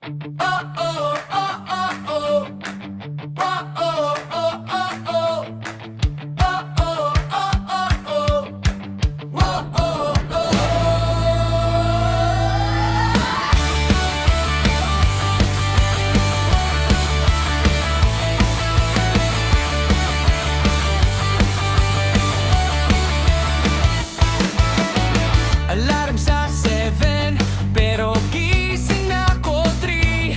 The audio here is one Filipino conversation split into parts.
Alarm sa 7, pero gising na ako 3.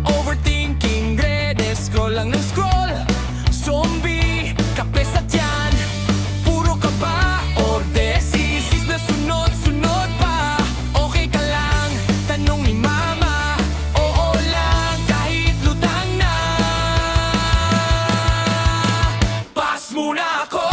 Overthinking, redes, scroll lang ng scroll. Zombie, kape sa tiyan, puro ka ba or desis na sunod-sunod pa? Okay ka lang? Tanong ni mama. Oo lang, kahit lutang na. Pass muna ako.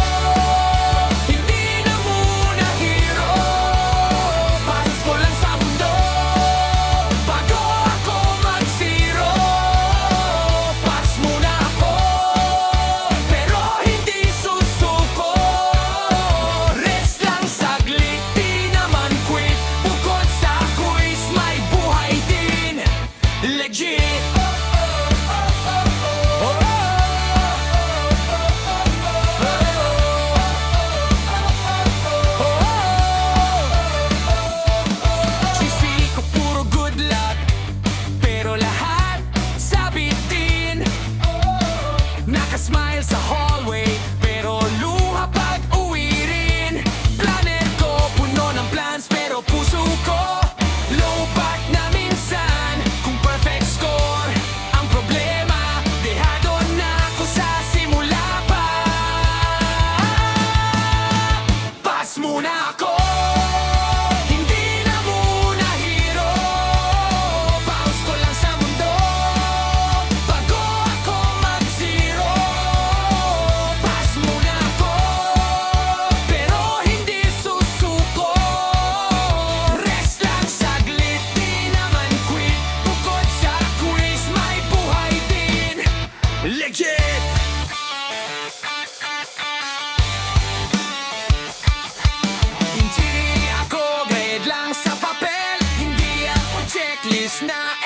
Smile sa hallway, pero luha pag uwi rin. Planet ko, puno ng plans, pero puso ko low back na minsan. Kung perfect score ang problema, dehado na ako sa simula pa. Pass muna ako. Hindi na muna hero. Bounce ko lang sa mundo bago ako mag-zero. Legit! Hindi ako grade lang sa papel. Hindi ako checklist na